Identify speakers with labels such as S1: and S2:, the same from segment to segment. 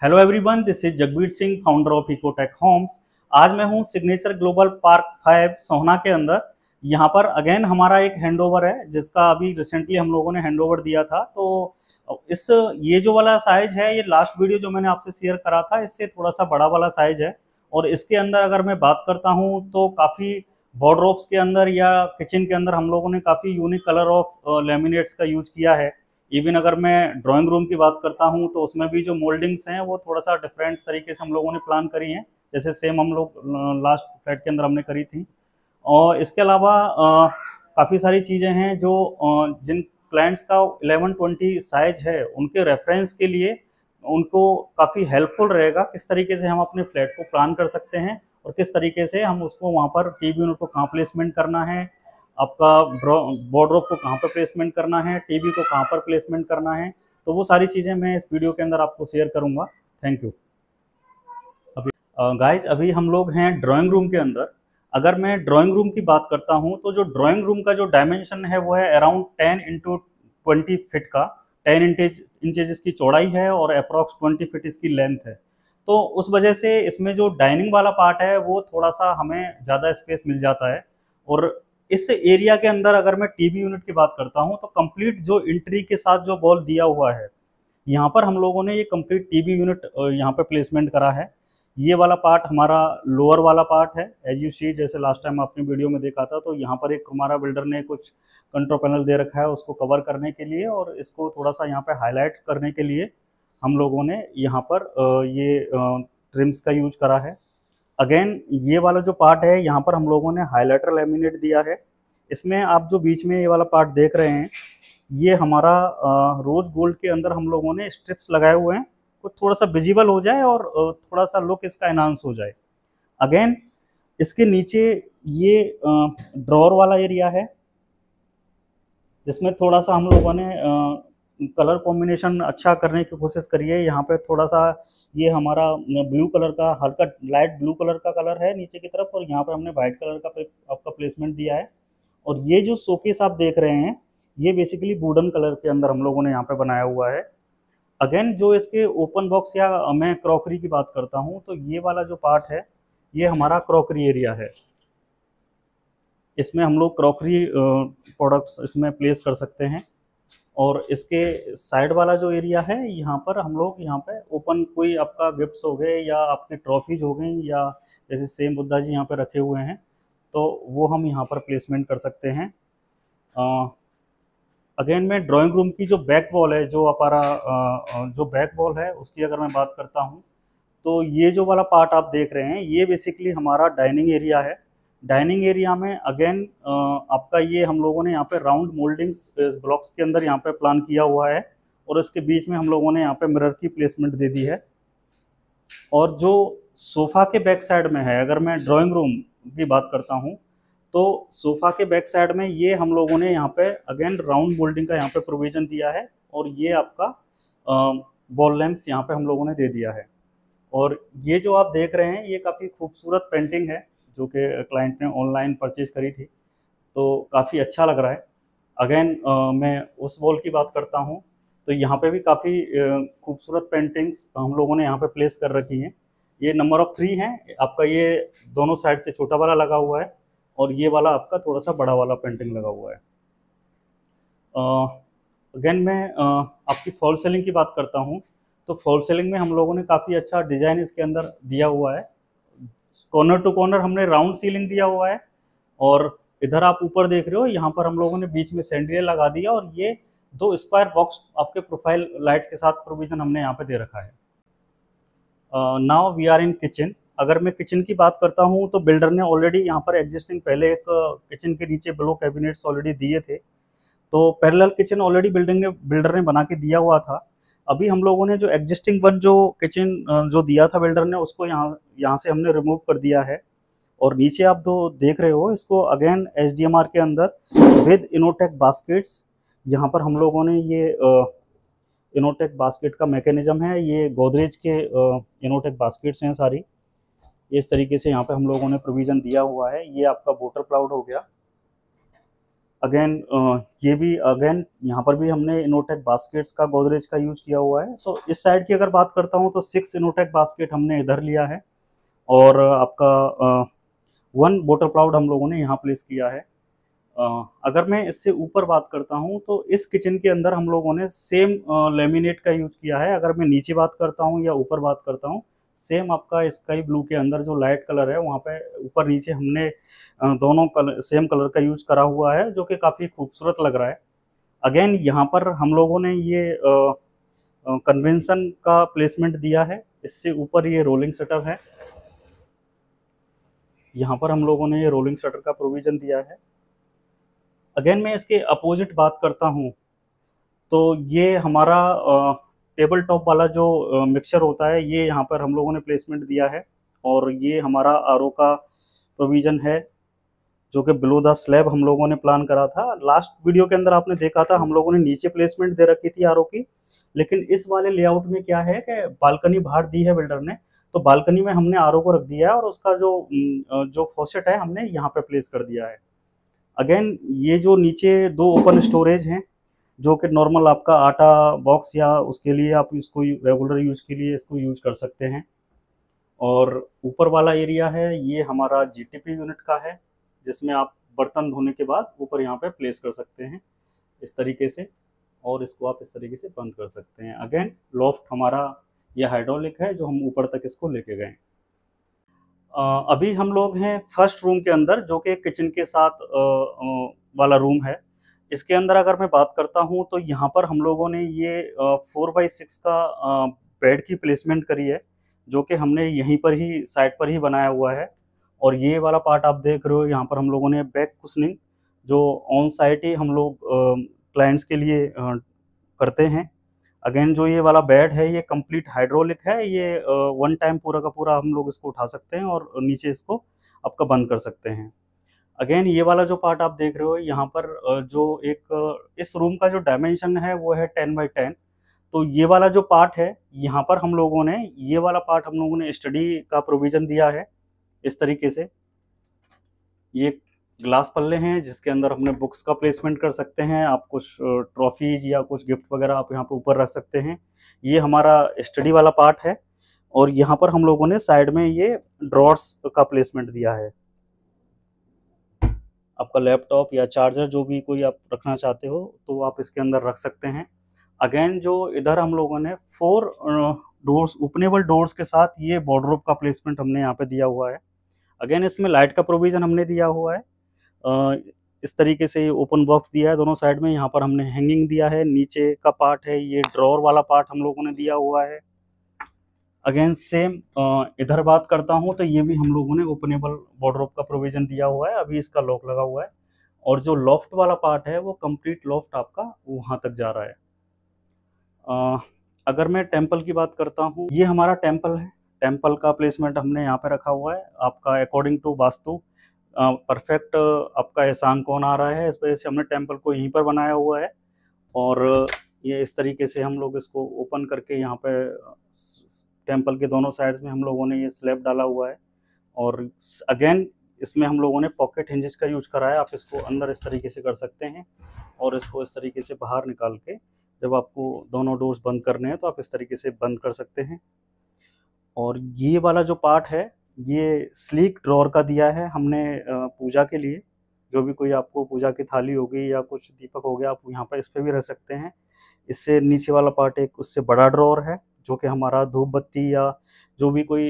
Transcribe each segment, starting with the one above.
S1: Hello everyone, this is Jagbir Singh, founder of Ecotech Homes. आज मैं हूं सिग्नेचर ग्लोबल पार्क 5 सोहना के अंदर। यहां पर अगेन हमारा एक हैंडओवर है जिसका अभी रिसेंटली हम लोगों ने हैंडओवर दिया था। तो इस ये जो वाला साइज है, ये लास्ट वीडियो जो मैंने आपसे शेयर करा था इससे थोड़ा सा बड़ा वाला साइज है। और इसके अंदर अगर मैं बात करता हूं तो काफ़ी वार्डरोब्स के अंदर या किचन के अंदर हम लोगों ने काफ़ी यूनिक कलर ऑफ लेमिनेट्स का यूज किया है। इवन अगर मैं ड्राइंग रूम की बात करता हूँ तो उसमें भी जो मोल्डिंग्स हैं वो थोड़ा सा डिफरेंट तरीके से हम लोगों ने प्लान करी हैं, जैसे सेम हम लोग लास्ट फ्लैट के अंदर हमने करी थी। और इसके अलावा काफ़ी सारी चीज़ें हैं जो जिन क्लाइंट्स का 1120 साइज है उनके रेफरेंस के लिए उनको काफ़ी हेल्पफुल रहेगा किस तरीके से हम अपने फ्लैट को प्लान कर सकते हैं और किस तरीके से हम उसको वहाँ पर टीवी यूनिट को कहाँ प्लेसमेंट करना है, आपका वार्डरोब को कहाँ पर प्लेसमेंट करना है, टीवी को कहाँ पर प्लेसमेंट करना है। तो वो सारी चीज़ें मैं इस वीडियो के अंदर आपको शेयर करूँगा। Thank you. अभी गाइज अभी हम लोग हैं ड्राइंग रूम के अंदर। अगर मैं ड्राइंग रूम की बात करता हूँ तो जो ड्राइंग रूम का जो डायमेंशन है वो है अराउंड 10x20 फीट का। 10 इंचेज इसकी चौड़ाई है और अप्रॉक्स 20 फीट इसकी लेंथ है। तो उस वजह से इसमें जो डाइनिंग वाला पार्ट है वो थोड़ा सा हमें ज़्यादा स्पेस मिल जाता है। और इस एरिया के अंदर अगर मैं टीवी यूनिट की बात करता हूँ तो कंप्लीट जो एंट्री के साथ जो वॉल दिया हुआ है यहाँ पर हम लोगों ने ये कंप्लीट टीवी यूनिट यहाँ पे प्लेसमेंट करा है। ये वाला पार्ट हमारा लोअर वाला पार्ट है, एज यू सी, जैसे लास्ट टाइम आपने वीडियो में देखा था। तो यहाँ पर एक हमारा बिल्डर ने कुछ कंट्रोल पैनल दे रखा है उसको कवर करने के लिए और इसको थोड़ा सा यहाँ पे हाईलाइट करने के लिए हम लोगों ने यहाँ पर ये ट्रिम्स का यूज करा है। अगेन ये वाला जो पार्ट है यहाँ पर हम लोगों ने हाइलाइटर लेमिनेट दिया है। इसमें आप जो बीच में ये वाला पार्ट देख रहे हैं ये हमारा रोज गोल्ड के अंदर हम लोगों ने स्ट्रिप्स लगाए हुए हैं, कुछ थोड़ा सा विजिबल हो जाए और थोड़ा सा लुक इसका एनहांस हो जाए। अगेन इसके नीचे ये ड्रॉर वाला एरिया है जिसमें थोड़ा सा हम लोगों ने कलर कॉम्बिनेशन अच्छा करने की कोशिश करी है। यहाँ पे थोड़ा सा ये हमारा ब्लू कलर का, हल्का लाइट ब्लू कलर का कलर है नीचे की तरफ और यहाँ पे हमने वाइट कलर का आपका प्लेसमेंट दिया है। और ये जो शोकेस आप देख रहे हैं ये बेसिकली वुडन कलर के अंदर हम लोगों ने यहाँ पे बनाया हुआ है। अगेन जो इसके ओपन बॉक्स या मैं क्रॉकरी की बात करता हूँ तो ये वाला जो पार्ट है ये हमारा क्रॉकरी एरिया है। इसमें हम लोग क्रॉकरी प्रोडक्ट्स इसमें प्लेस कर सकते हैं। और इसके साइड वाला जो एरिया है यहाँ पर हम लोग यहाँ पे ओपन कोई आपका गिफ्ट्स हो गए या आपके ट्रॉफीज हो गई या जैसे सेम बुद्धा जी यहाँ पे रखे हुए हैं तो वो हम यहाँ पर प्लेसमेंट कर सकते हैं। अगेन मैं ड्राइंग रूम की जो बैक वॉल है, जो हमारा जो बैक वॉल है उसकी अगर मैं बात करता हूँ तो ये जो वाला पार्ट आप देख रहे हैं ये बेसिकली हमारा डाइनिंग एरिया है। डाइनिंग एरिया में अगेन आपका ये हम लोगों ने यहाँ पे राउंड मोल्डिंग्स ब्लॉक्स के अंदर यहाँ पे प्लान किया हुआ है और इसके बीच में हम लोगों ने यहाँ पे मिरर की प्लेसमेंट दे दी है। और जो सोफ़ा के बैक साइड में है, अगर मैं ड्राइंग रूम की बात करता हूँ तो सोफ़ा के बैक साइड में ये हम लोगों ने यहाँ पे अगेन राउंड मोल्डिंग का यहाँ पे प्रोविज़न दिया है और ये आपका बॉल लैंप्स यहाँ पे हम लोगों ने दे दिया है। और ये जो आप देख रहे हैं ये काफ़ी खूबसूरत पेंटिंग है जो कि क्लाइंट ने ऑनलाइन परचेज करी थी, तो काफ़ी अच्छा लग रहा है। अगेन मैं उस वॉल की बात करता हूँ तो यहाँ पे भी काफ़ी खूबसूरत पेंटिंग्स हम लोगों ने यहाँ पे प्लेस कर रखी हैं। ये नंबर ऑफ 3 हैं आपका, ये दोनों साइड से छोटा वाला लगा हुआ है और ये वाला आपका थोड़ा सा बड़ा वाला पेंटिंग लगा हुआ है। अगेन मैं आपकी फॉल सीलिंग की बात करता हूँ तो फॉल सीलिंग में हम लोगों ने काफ़ी अच्छा डिज़ाइन इसके अंदर दिया हुआ है। कॉर्नर टू कॉर्नर हमने राउंड सीलिंग दिया हुआ है और इधर आप ऊपर देख रहे हो यहाँ पर हम लोगों ने बीच में सैंडलियर लगा दिया और ये 2 स्क्वायर बॉक्स आपके प्रोफाइल लाइट्स के साथ प्रोविज़न हमने यहाँ पे दे रखा है। Now we are in kitchen. अगर मैं किचन की बात करता हूँ तो बिल्डर ने ऑलरेडी यहाँ पर एग्जिस्टिंग पहले एक किचन के नीचे ब्लो कैबिनेट्स ऑलरेडी दिए थे, तो पैरेलल किचन ऑलरेडी बिल्डर ने बना के दिया हुआ था। अभी हम लोगों ने जो एग्जिस्टिंग वन जो किचन जो दिया था बिल्डर ने उसको यहाँ से हमने रिमूव कर दिया है। और नीचे आप दो देख रहे हो इसको अगेन HDMR के अंदर विद इनोटेक बास्केट्स, यहाँ पर हम लोगों ने ये इनोटेक बास्केट का मैकेनिज्म है, ये गोदरेज के इनोटेक बास्केट्स हैं सारी। इस तरीके से यहाँ पे हम लोगों ने प्रोविज़न दिया हुआ है। ये आपका वाटर क्लाउड हो गया। अगेन ये भी अगेन यहाँ पर भी हमने इनोटेक बास्केट्स का गोदरेज का यूज किया हुआ है। तो इस साइड की अगर बात करता हूँ तो 6 इनोटेक बास्केट हमने इधर लिया है, और आपका 1 बॉटल क्लाउड हम लोगों ने यहाँ प्लेस किया है। अगर मैं इससे ऊपर बात करता हूँ तो इस किचन के अंदर हम लोगों ने सेम लेमिनेट का यूज किया है। अगर मैं नीचे बात करता हूँ या ऊपर बात करता हूँ, सेम आपका स्काई ब्लू के अंदर जो लाइट कलर है वहाँ पे ऊपर नीचे हमने दोनों कलर सेम कलर का यूज करा हुआ है, जो कि काफ़ी खूबसूरत लग रहा है। अगेन यहाँ पर हम लोगों ने ये कन्वेंशन का प्लेसमेंट दिया है। इससे ऊपर ये रोलिंग शटर है, यहाँ पर हम लोगों ने ये रोलिंग शटर का प्रोविज़न दिया है। अगेन मैं इसके अपोजिट बात करता हूँ तो ये हमारा टेबल टॉप वाला जो मिक्सचर होता है, ये यहाँ पर हम लोगों ने प्लेसमेंट दिया है। और ये हमारा आरओ का प्रोविज़न है, जो कि बिलो द स्लैब हम लोगों ने प्लान करा था। लास्ट वीडियो के अंदर आपने देखा था हम लोगों ने नीचे प्लेसमेंट दे रखी थी आरओ की, लेकिन इस वाले लेआउट में क्या है कि बालकनी बाहर दी है बिल्डर ने, तो बालकनी में हमने आरओ को रख दिया है और उसका जो फॉसेट है हमने यहाँ पे प्लेस कर दिया है। अगेन ये जो नीचे 2 ओपन स्टोरेज हैं, जो कि नॉर्मल आपका आटा बॉक्स या उसके लिए आप इसको रेगुलर यूज के लिए इसको यूज कर सकते हैं। और ऊपर वाला एरिया है ये हमारा जीटीपी यूनिट का है, जिसमें आप बर्तन धोने के बाद ऊपर यहाँ पे प्लेस कर सकते हैं इस तरीके से, और इसको आप इस तरीके से बंद कर सकते हैं। अगेन लॉफ्ट हमारा यह हाइड्रोलिक है जो हम ऊपर तक इसको लेके गए। अभी हम लोग हैं फर्स्ट रूम के अंदर, जो कि किचन के साथ वाला रूम है। इसके अंदर अगर मैं बात करता हूँ तो यहाँ पर हम लोगों ने ये 4x6 का बेड की प्लेसमेंट करी है, जो कि हमने यहीं पर ही साइड पर ही बनाया हुआ है। और ये वाला पार्ट आप देख रहे हो, यहाँ पर हम लोगों ने बैक कुशनिंग जो ऑन साइट ही हम लोग क्लाइंट्स के लिए करते हैं। अगेन जो ये वाला बेड है ये कंप्लीट हाइड्रोलिक है, ये वन टाइम पूरा का पूरा हम लोग इसको उठा सकते हैं और नीचे इसको आपका बंद कर सकते हैं। अगेन ये वाला जो पार्ट आप देख रहे हो यहाँ पर जो एक इस रूम का जो डायमेंशन है वो है 10x10। तो ये वाला जो पार्ट है यहाँ पर हम लोगों ने ये वाला पार्ट हम लोगों ने स्टडी का प्रोविज़न दिया है इस तरीके से। ये ग्लास पल्ले हैं जिसके अंदर हमने बुक्स का प्लेसमेंट कर सकते हैं, आप कुछ ट्रॉफीज या कुछ गिफ्ट वगैरह आप यहाँ पे ऊपर रख सकते हैं। ये हमारा स्टडी वाला पार्ट है, और यहाँ पर हम लोगों ने साइड में ये ड्रॉर्स का प्लेसमेंट दिया है। आपका लैपटॉप या चार्जर जो भी कोई आप रखना चाहते हो तो आप इसके अंदर रख सकते हैं। अगेन जो इधर हम लोगों ने 4 डोर्स ओपनेबल डोर्स के साथ ये वार्डरोब का प्लेसमेंट हमने यहाँ पे दिया हुआ है। अगेन इसमें लाइट का प्रोविज़न हमने दिया हुआ है। इस तरीके से ये ओपन बॉक्स दिया है दोनों साइड में। यहाँ पर हमने हैंगिंग दिया है, नीचे का पार्ट है ये ड्रॉर वाला पार्ट हम लोगों ने दिया हुआ है। अगेन सेम इधर बात करता हूँ तो ये भी हम लोगों ने ओपनेबल वार्डरोब का प्रोविज़न दिया हुआ है, अभी इसका लॉक लगा हुआ है। और जो लॉफ्ट वाला पार्ट है वो कंप्लीट लॉफ्ट आपका वहाँ तक जा रहा है। अगर मैं टेम्पल की बात करता हूँ, ये हमारा टेम्पल है। टेम्पल का प्लेसमेंट हमने यहाँ पे रखा हुआ है आपका अकॉर्डिंग टू वास्तु परफेक्ट आपका एहसान कौन आ रहा है, इस वजह से हमने टेम्पल को यहीं पर बनाया हुआ है। और ये इस तरीके से हम लोग इसको ओपन करके यहाँ पे टेम्पल के दोनों साइड्स में हम लोगों ने ये स्लैब डाला हुआ है। और अगेन इसमें हम लोगों ने पॉकेट हिंजेस का यूज करा है, आप इसको अंदर इस तरीके से कर सकते हैं और इसको इस तरीके से बाहर निकाल के जब आपको दोनों डोर्स बंद करने हैं तो आप इस तरीके से बंद कर सकते हैं। और ये वाला जो पार्ट है ये स्लीक ड्रॉर का दिया है हमने पूजा के लिए, जो भी कोई आपको पूजा की थाली होगी या कुछ दीपक हो गया आप यहाँ पर इस पर भी रख सकते हैं। इससे नीचे वाला पार्ट एक उससे बड़ा ड्रॉर है, जो कि हमारा धूप बत्ती या जो भी कोई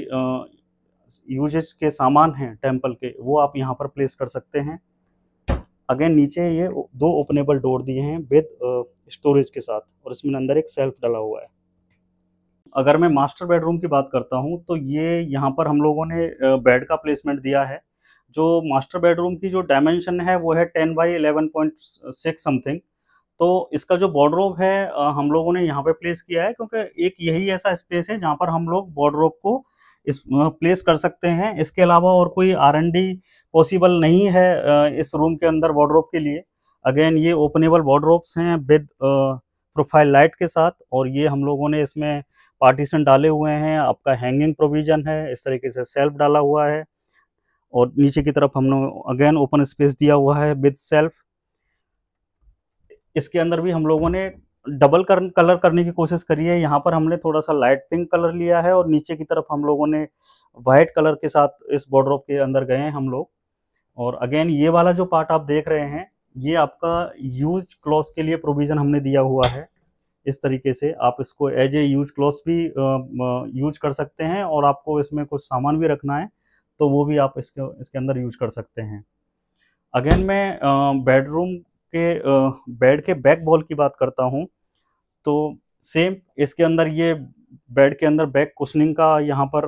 S1: यूजेज के सामान हैं टेम्पल के, वो आप यहाँ पर प्लेस कर सकते हैं। अगेन नीचे ये 2 ओपनेबल डोर दिए हैं विद स्टोरेज के साथ, और इसमें अंदर एक सेल्फ डला हुआ है। अगर मैं मास्टर बेडरूम की बात करता हूँ तो ये यहाँ पर हम लोगों ने बेड का प्लेसमेंट दिया है। जो मास्टर बेडरूम की जो डायमेंशन है वो है 10x11.6 समथिंग। तो इसका जो वार्डरोब है हम लोगों ने यहाँ पे प्लेस किया है, क्योंकि एक यही ऐसा स्पेस है जहाँ पर हम लोग वार्डरोब को इस प्लेस कर सकते हैं। इसके अलावा और कोई R&D पॉसिबल नहीं है इस रूम के अंदर वार्डरोब के लिए। अगेन ये ओपनेबल वार्डरोब्स हैं विद प्रोफाइल लाइट के साथ, और ये हम लोगों ने इसमें पार्टीशन डाले हुए हैं, आपका हैंगिंग प्रोविज़न है, इस तरीके से सेल्फ डाला हुआ है। और नीचे की तरफ हम लोग अगेन ओपन स्पेस दिया हुआ है विद सेल्फ। इसके अंदर भी हम लोगों ने डबल कलर करने की कोशिश करी है। यहाँ पर हमने थोड़ा सा लाइट पिंक कलर लिया है और नीचे की तरफ हम लोगों ने वाइट कलर के साथ इस वार्डरोब के अंदर गए हैं हम लोग। और अगेन ये वाला जो पार्ट आप देख रहे हैं, ये आपका यूज क्लॉथ के लिए प्रोविज़न हमने दिया हुआ है। इस तरीके से आप इसको एज ए यूज क्लॉथ भी यूज कर सकते हैं, और आपको इसमें कुछ सामान भी रखना है तो वो भी आप इसके अंदर यूज कर सकते हैं। अगेन मैं बेडरूम के बेड के बैक वॉल की बात करता हूँ, तो सेम इसके अंदर ये बेड के अंदर बैक कुशनिंग का यहाँ पर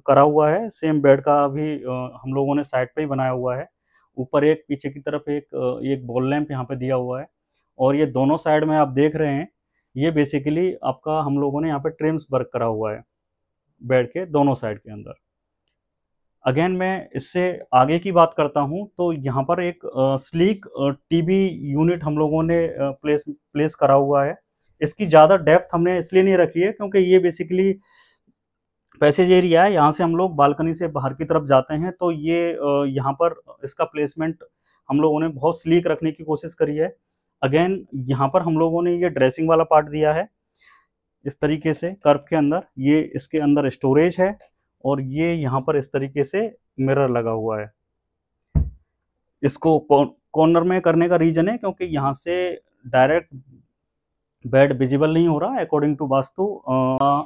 S1: करा हुआ है। सेम बेड का भी हम लोगों ने साइड पे ही बनाया हुआ है। ऊपर एक, पीछे की तरफ एक बॉल लैंप यहाँ पे दिया हुआ है, और ये दोनों साइड में आप देख रहे हैं, ये बेसिकली आपका हम लोगों ने यहाँ पे ट्रिम्स वर्क करा हुआ है बेड के दोनों साइड के अंदर। अगेन मैं इससे आगे की बात करता हूँ, तो यहाँ पर एक स्लीक टीवी यूनिट हम लोगों ने प्लेस करा हुआ है। इसकी ज़्यादा डेप्थ हमने इसलिए नहीं रखी है क्योंकि ये बेसिकली पैसेज एरिया है, यहाँ से हम लोग बालकनी से बाहर की तरफ जाते हैं, तो ये यहाँ पर इसका प्लेसमेंट हम लोगों ने बहुत स्लीक रखने की कोशिश करी है। अगेन यहाँ पर हम लोगों ने ये ड्रेसिंग वाला पार्ट दिया है इस तरीके से कर्व के अंदर। ये इसके अंदर स्टोरेज है, और ये यहाँ पर इस तरीके से मिरर लगा हुआ है। इसको कॉर्नर में करने का रीजन है क्योंकि यहाँ से डायरेक्ट बेड विजिबल नहीं हो रहा अकॉर्डिंग टू वास्तु।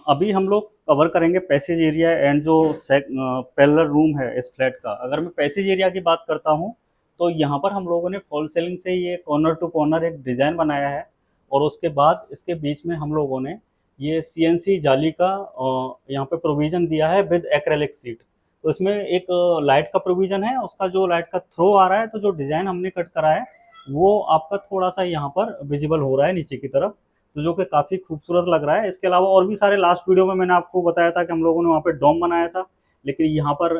S1: अभी हम लोग कवर करेंगे पैसेज एरिया एंड जो पैरेलल रूम है इस फ्लैट का। अगर मैं पैसेज एरिया की बात करता हूँ, तो यहाँ पर हम लोगों ने फॉल सीलिंग से ये कॉर्नर टू कॉर्नर एक डिज़ाइन बनाया है, और उसके बाद इसके बीच में हम लोगों ने ये CNC जाली का यहाँ पे प्रोविज़न दिया है विद एक्रेलिक सीट। तो इसमें एक लाइट का प्रोविज़न है, उसका जो लाइट का थ्रो आ रहा है, तो जो डिज़ाइन हमने कट करा है वो आपका थोड़ा सा यहाँ पर विजिबल हो रहा है नीचे की तरफ, तो जो कि काफ़ी खूबसूरत लग रहा है। इसके अलावा और भी सारे लास्ट वीडियो में मैंने आपको बताया था कि हम लोगों ने वहाँ पे डोम बनाया था, लेकिन यहाँ पर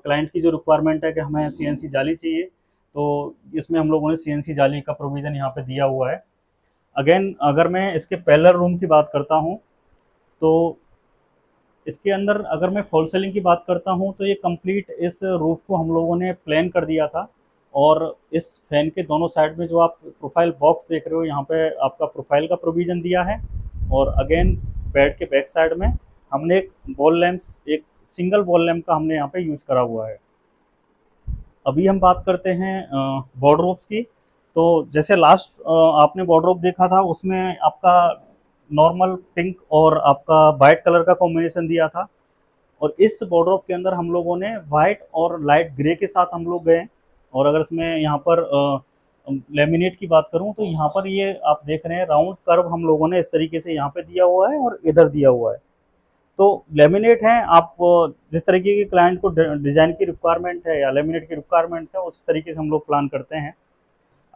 S1: क्लाइंट की जो रिक्वायरमेंट है कि हमें CNC जाली चाहिए, तो इसमें हम लोगों ने CNC जाली का प्रोविज़न यहाँ पे दिया हुआ है। अगेन अगर मैं इसके पैरेलल रूम की बात करता हूँ, तो इसके अंदर अगर मैं फॉल सीलिंग की बात करता हूँ, तो ये कंप्लीट इस रूफ को हम लोगों ने प्लान कर दिया था, और इस फैन के दोनों साइड में जो आप प्रोफाइल बॉक्स देख रहे हो, यहाँ पे आपका प्रोफाइल का प्रोविज़न दिया है। और अगेन बेड के बैक साइड में हमने एक बॉल लैंप्स, एक सिंगल बॉल लैंप का हमने यहाँ पे यूज करा हुआ है। अभी हम बात करते हैं वार्डरोब्स की। तो जैसे लास्ट आपने वार्डरोब देखा था, उसमें आपका नॉर्मल पिंक और आपका वाइट कलर का कॉम्बिनेशन दिया था, और इस वार्डरोब के अंदर हम लोगों ने वाइट और लाइट ग्रे के साथ हम लोग गए। और अगर इसमें यहाँ पर लेमिनेट की बात करूँ, तो यहाँ पर ये आप देख रहे हैं राउंड कर्व हम लोगों ने इस तरीके से यहाँ पे दिया हुआ है और इधर दिया हुआ है। तो लेमिनेट है, आप जिस तरीके के क्लाइंट को डिज़ाइन की रिक्वायरमेंट है या लेमिनेट की रिक्वायरमेंट है, उस तरीके से हम लोग प्लान करते हैं।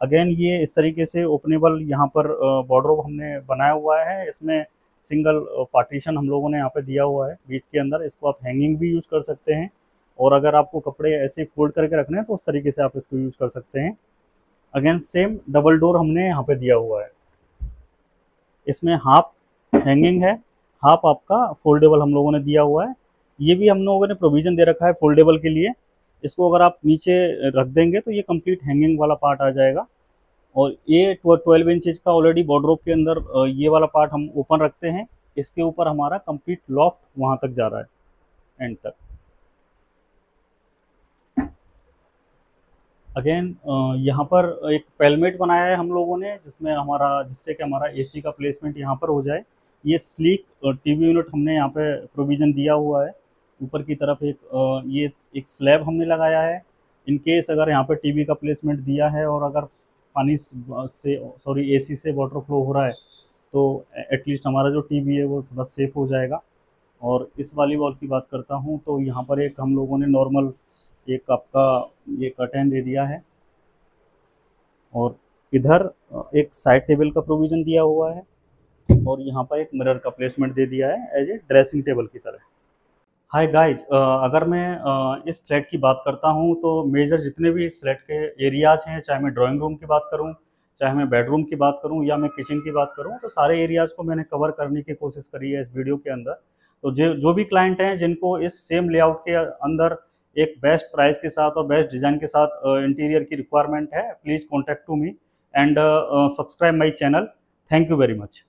S1: अगेन ये इस तरीके से ओपनेबल यहाँ पर वार्डरोब हमने बनाया हुआ है। इसमें सिंगल पार्टीशन हम लोगों ने यहाँ पे दिया हुआ है बीच के अंदर। इसको आप हैंगिंग भी यूज़ कर सकते हैं, और अगर आपको कपड़े ऐसे फोल्ड करके रखने हैं तो उस तरीके से आप इसको यूज़ कर सकते हैं। अगेन सेम डबल डोर हमने यहाँ पे दिया हुआ है। इसमें हाफ हैंगिंग है, हाफ आपका फोल्डेबल हम लोगों ने दिया हुआ है। ये भी हम लोगों ने प्रोविज़न दे रखा है फोल्डेबल के लिए। इसको अगर आप नीचे रख देंगे तो ये कंप्लीट हैंगिंग वाला पार्ट आ जाएगा। और ये 12 इंचेज का ऑलरेडी वार्डरोब के अंदर ये वाला पार्ट हम ओपन रखते हैं। इसके ऊपर हमारा कंप्लीट लॉफ्ट वहाँ तक जा रहा है, एंड तक। अगेन यहाँ पर एक पेलमेट बनाया है हम लोगों ने, जिससे कि हमारा AC का प्लेसमेंट यहाँ पर हो जाए। ये स्लीक टीवी यूनिट हमने यहाँ पे प्रोविज़न दिया हुआ है। ऊपर की तरफ ये एक स्लैब हमने लगाया है, इन केस अगर यहाँ पे टीवी का प्लेसमेंट दिया है और अगर पानी से AC से वाटर फ्लो हो रहा है, तो एटलीस्ट हमारा जो टीवी है वो थोड़ा सेफ हो जाएगा। और इस वाली वॉल की बात करता हूँ, तो यहाँ पर एक हम लोगों ने नॉर्मल एक आपका ये कर्टेन दे दिया है, और इधर एक साइड टेबल का प्रोविज़न दिया हुआ है, और यहाँ पर एक मिरर का प्लेसमेंट दे दिया है एज ए ड्रेसिंग टेबल की तरह। हाय गाइज, अगर मैं इस फ्लैट की बात करता हूँ, तो मेजर जितने भी इस फ्लैट के एरियाज़ हैं, चाहे मैं ड्राइंग रूम की बात करूँ, चाहे मैं बेडरूम की बात करूँ, या मैं किचन की बात करूँ, तो सारे एरियाज़ को मैंने कवर करने की कोशिश करी है इस वीडियो के अंदर। तो जो भी क्लाइंट हैं जिनको इस सेम लेआउट के अंदर एक बेस्ट प्राइस के साथ और बेस्ट डिज़ाइन के साथ इंटीरियर की रिक्वायरमेंट है, please contact to me and subscribe my channel. Thank you very much.